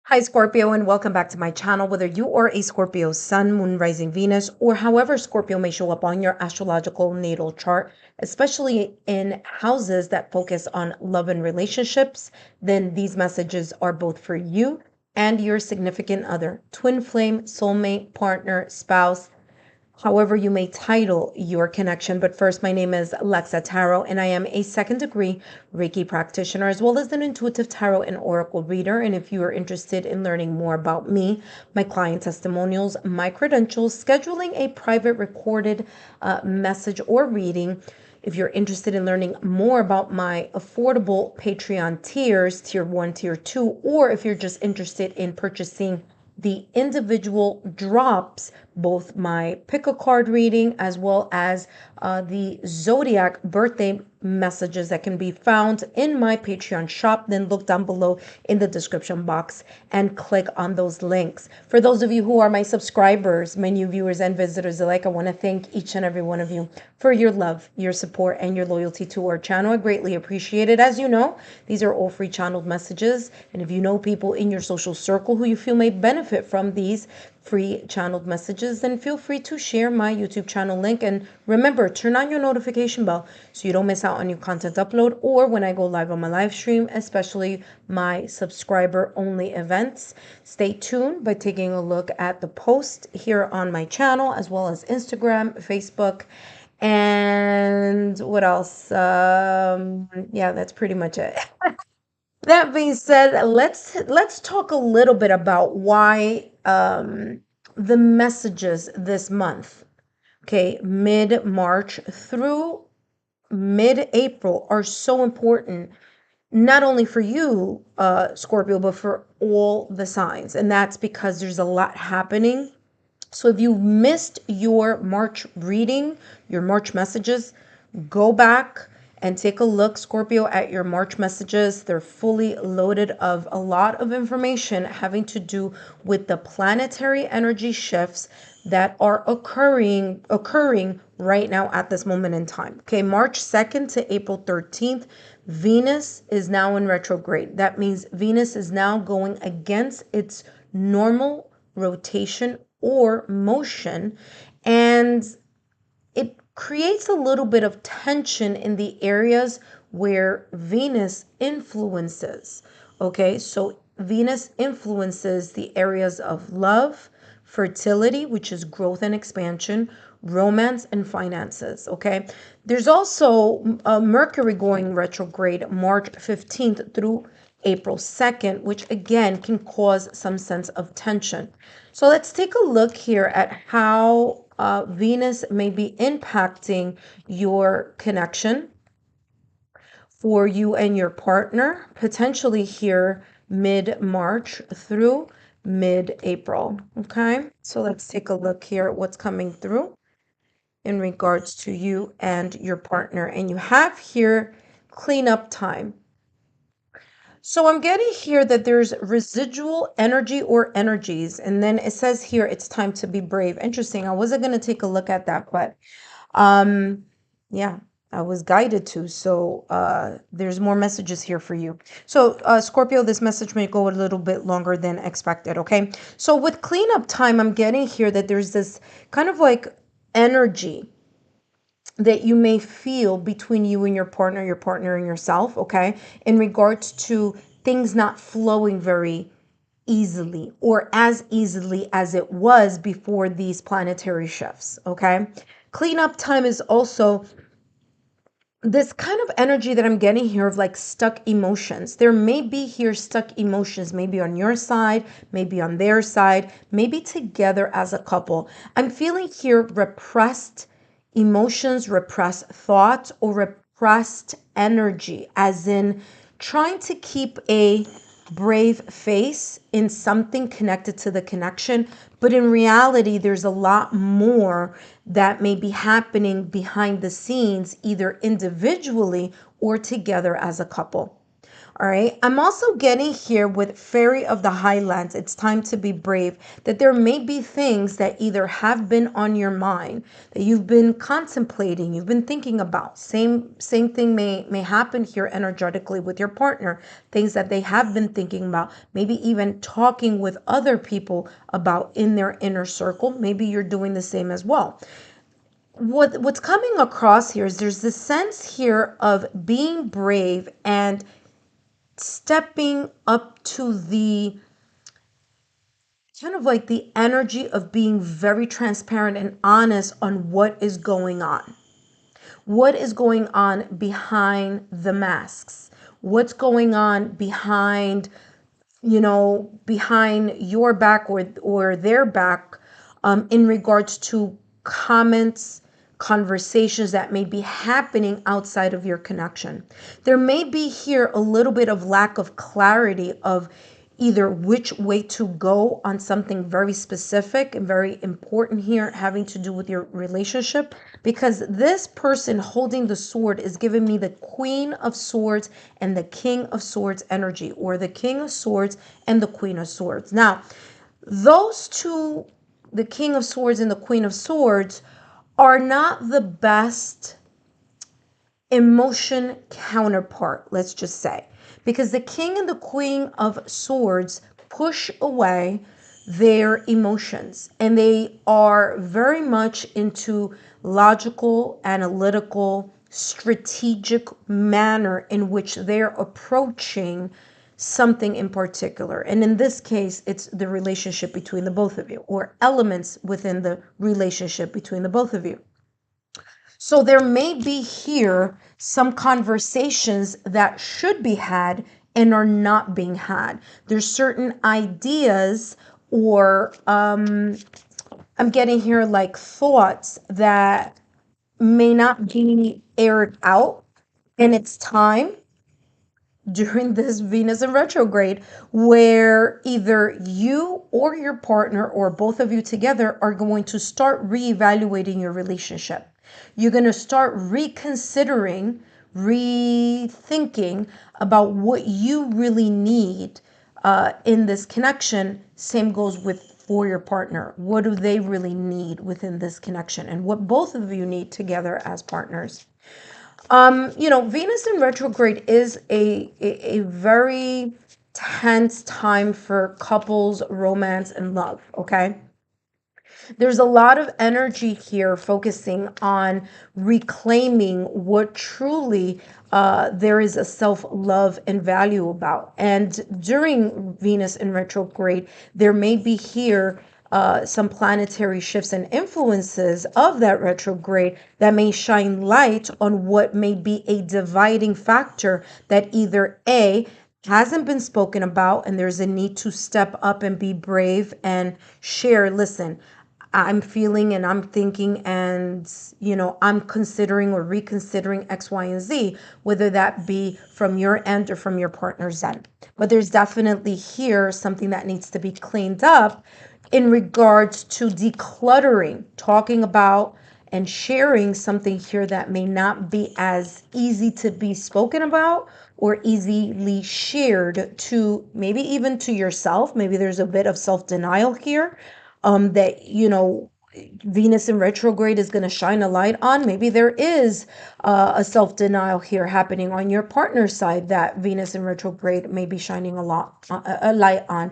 Hi, Scorpio, and welcome back to my channel. Whether you are a Scorpio Sun, Moon, Rising, Venus, or however Scorpio may show up on your astrological natal chart, especially in houses that focus on love and relationships, then these messages are both for you and your significant other, twin flame, soulmate, partner, spouse, however you may title your connection. But first, my name is Lexa Tarot, and I am a second degree Reiki practitioner, as well as an intuitive tarot and oracle reader. And if you are interested in learning more about me, my client testimonials, my credentials, scheduling a private recorded message or reading, if you're interested in learning more about my affordable Patreon tiers, tier 1, tier 2, or if you're just interested in purchasing the individual drops, both my pick a card reading as well as the zodiac birthday messages that can be found in my Patreon shop, then look down below in the description box and click on those links. For those of you who are my subscribers, my new viewers and visitors alike, I want to thank each and every one of you for your love, your support, and your loyalty to our channel. I greatly appreciate it. As you know, these are all free channeled messages, and if you know people in your social circle who you feel may benefit from these free channeled messages, then feel free to share my YouTube channel link. And remember, turn on your notification bell so you don't miss out on new content upload or when I go live on my live stream, especially my subscriber only events. Stay tuned by taking a look at the post here on my channel, as well as Instagram, Facebook, and what else? Yeah, that's pretty much it. That being said, let's talk a little bit about why the messages this month, okay, mid-March through mid-April, are so important, not only for you, Scorpio, but for all the signs. And that's because there's a lot happening. So if you missed your March reading, your March messages, go back and take a look, Scorpio, at your March messages. They're fully loaded of a lot of information having to do with the planetary energy shifts that are occurring right now at this moment in time. Okay, March 2nd to April 13th, Venus is now in retrograde. That means Venus is now going against its normal rotation or motion, and it creates a little bit of tension in the areas where Venus influences. Okay, so Venus influences the areas of love, fertility, which is growth and expansion, romance, and finances. Okay, there's also Mercury going retrograde March 15th through April 2nd, which again can cause some sense of tension. So let's take a look here at how Venus may be impacting your connection for you and your partner, potentially here mid-March through mid-April. Okay, so let's take a look here at what's coming through in regards to you and your partner. And you have here cleanup time. So I'm getting here that there's residual energy or energies, and then it says here it's time to be brave. Interesting. I wasn't going to take a look at that, but yeah, I was guided to. So there's more messages here for you. So Scorpio, this message may go a little bit longer than expected, okay? So with cleanup time, I'm getting here that there's this kind of like energy that you may feel between you and your partner and yourself, okay, in regards to things not flowing very easily or as easily as it was before these planetary shifts, okay? Cleanup time is also this kind of energy that I'm getting here of like stuck emotions. There may be here stuck emotions, maybe on your side, maybe on their side, maybe together as a couple. I'm feeling here repressed emotions, repressed thoughts, or repressed energy, as in trying to keep a brave face in something connected to the connection. But in reality, there's a lot more that may be happening behind the scenes, either individually or together as a couple. All right. I'm also getting here with Fairy of the Highlands. It's time to be brave. That there may be things that either have been on your mind that you've been contemplating, you've been thinking about. Same thing may happen here energetically with your partner. Things that they have been thinking about, maybe even talking with other people about in their inner circle. Maybe you're doing the same as well. What's coming across here is there's this sense here of being brave and stepping up to the kind of like the energy of being very transparent and honest on what is going on. What is going on behind the masks? What's going on behind, behind your back or their back, in regards to comments, conversations that may be happening outside of your connection. There may be here a little bit of lack of clarity of either which way to go on something very specific and very important here having to do with your relationship, because this person holding the sword is giving me the Queen of Swords and the King of Swords energy, or the King of Swords and the Queen of Swords. Now, those two, the King of Swords and the Queen of Swords, are not the best emotion counterpart, let's just say, because the King and the Queen of Swords push away their emotions, and they are very much into logical, analytical, strategic manner in which they're approaching something in particular. And in this case, it's the relationship between the both of you, or elements within the relationship between the both of you. So there may be here some conversations that should be had and are not being had. There's certain ideas, or I'm getting here like thoughts that may not be aired out, and it's time during this Venus in retrograde where either you or your partner or both of you together are going to start reevaluating your relationship. You're going to start reconsidering, rethinking about what you really need in this connection. Same goes with for your partner. What do they really need within this connection, and what both of you need together as partners? Venus in retrograde is a very tense time for couples, romance, and love, okay? There's a lot of energy here focusing on reclaiming what truly there is a self-love and value about. And during Venus in retrograde, there may be here some planetary shifts and influences of that retrograde that may shine light on what may be a dividing factor that either A, hasn't been spoken about, and there's a need to step up and be brave and share, listen, I'm feeling and I'm thinking and, I'm considering or reconsidering X, Y, and Z, whether that be from your end or from your partner's end. But there's definitely here something that needs to be cleaned up in regards to decluttering, talking about and sharing something here that may not be as easy to be spoken about or easily shared to maybe even to yourself. Maybe there's a bit of self-denial here that Venus in retrograde is going to shine a light on. Maybe there is a self-denial here happening on your partner's side that Venus in retrograde may be shining a light on.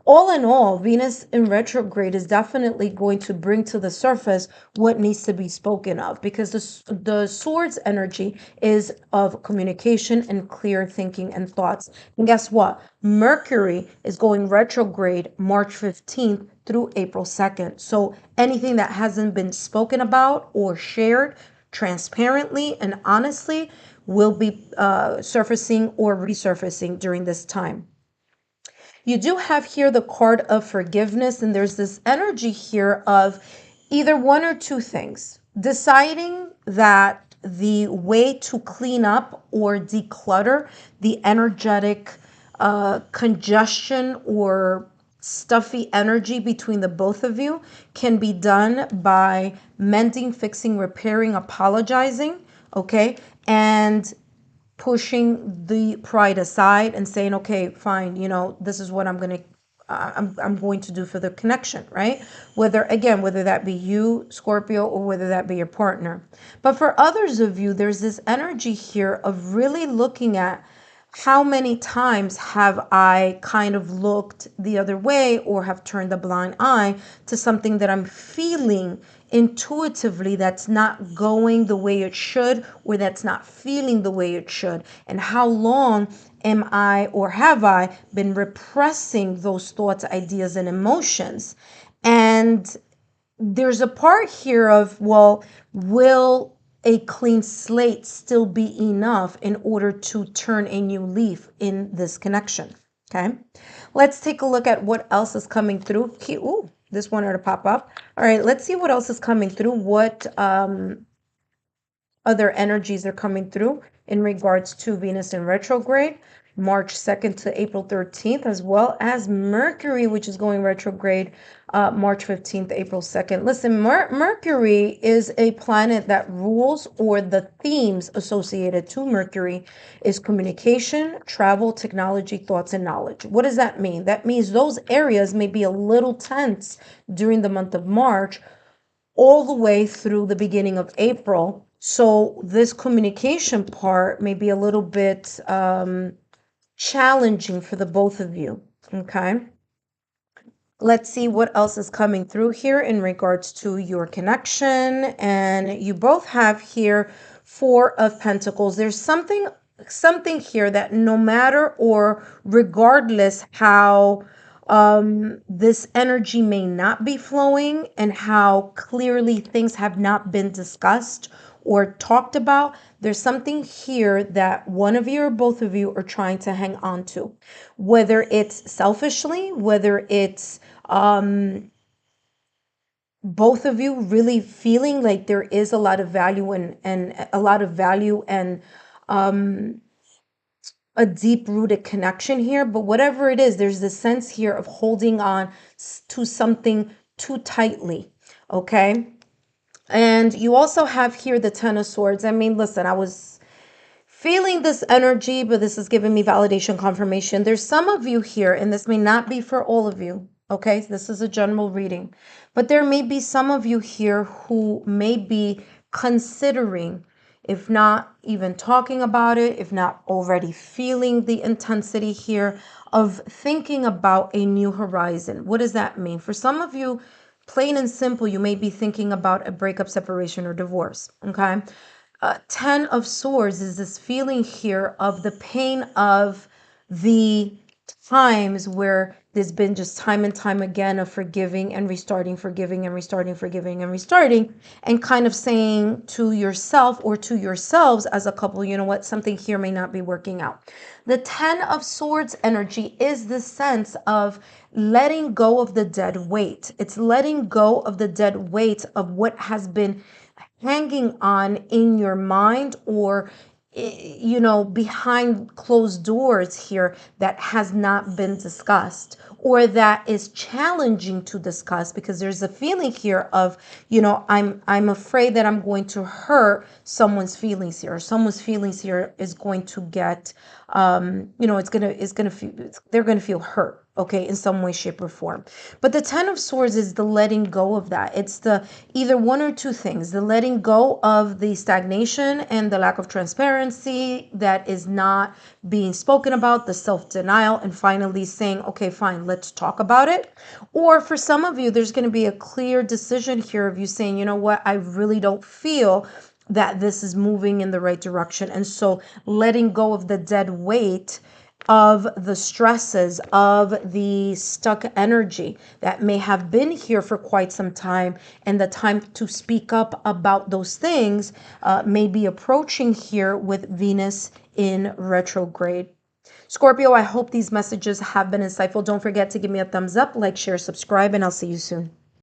All in all, Venus in retrograde is definitely going to bring to the surface what needs to be spoken of, because the swords energy is of communication and clear thinking and thoughts. And guess what? Mercury is going retrograde March 15th through April 2nd. So anything that hasn't been spoken about or shared transparently and honestly will be surfacing or resurfacing during this time. You do have here the card of forgiveness, and there's this energy here of either one or two things. Deciding that the way to clean up or declutter the energetic congestion or stuffy energy between the both of you can be done by mending, fixing, repairing, apologizing, okay? And pushing the pride aside and saying, okay, fine, you know, this is what I'm going to do for the connection, right? Whether that be you, Scorpio, or whether that be your partner. But for others of you, there's this energy here of really looking at how many times have I kind of looked the other way or have turned a blind eye to something that I'm feeling intuitively that's not going the way it should, or that's not feeling the way it should? And how long am I, or have I been repressing those thoughts, ideas, and emotions? And there's a part here of, well, will a clean slate still be enough in order to turn a new leaf in this connection? Okay, let's take a look at what else is coming through. Ooh, this wanted to pop up. All right, let's see what else is coming through. What other energies are coming through in regards to Venus in retrograde, March 2nd to April 13th, as well as Mercury, which is going retrograde March 15th, April 2nd. Listen, Mercury is a planet that rules, or the themes associated to Mercury is communication, travel, technology, thoughts, and knowledge. What does that mean? That means those areas may be a little tense during the month of March, all the way through the beginning of April. So this communication part may be a little bit challenging for the both of you. Okay. Let's see what else is coming through here in regards to your connection. And you both have here Four of Pentacles. There's something here that no matter or regardless how this energy may not be flowing and how clearly things have not been discussed or talked about, there's something here that one of you or both of you are trying to hang on to, whether it's selfishly, whether it's both of you really feeling like there is a lot of value and a lot of value and a deep rooted connection here. But whatever it is, there's this sense here of holding on to something too tightly. Okay. And you also have here the Ten of Swords. I mean, listen, I was feeling this energy, but this is giving me validation, confirmation. There's some of you here, and this may not be for all of you. Okay, this is a general reading, but there may be some of you here who may be considering, if not even talking about it, if not already feeling the intensity here of thinking about a new horizon. What does that mean? For some of you, plain and simple, you may be thinking about a breakup, separation, or divorce. Okay. Ten of Swords is this feeling here of the pain of the times where there's been just time and time again of forgiving and restarting, forgiving and restarting, forgiving and restarting, and kind of saying to yourself or to yourselves as a couple, you know what, something here may not be working out. The Ten of Swords energy is the sense of letting go of the dead weight. It's letting go of the dead weight of what has been hanging on in your mind, or you know, behind closed doors here, that has not been discussed, or that is challenging to discuss, because there's a feeling here of, you know, I'm afraid that I'm going to hurt someone's feelings here, or someone's feelings here is going to get you know, they're gonna feel hurt, okay, in some way, shape, or form. But the Ten of Swords is the letting go of that. It's the either one or two things: the letting go of the stagnation and the lack of transparency that is not being spoken about, the self-denial, and finally saying, okay, fine, let's talk about it. Or for some of you, there's going to be a clear decision here of you saying, you know what, I really don't feel that this is moving in the right direction. And so letting go of the dead weight of the stresses, of the stuck energy that may have been here for quite some time, and the time to speak up about those things may be approaching here with Venus in retrograde. Scorpio, I hope these messages have been insightful. Don't forget to give me a thumbs up, like, share, subscribe, and I'll see you soon.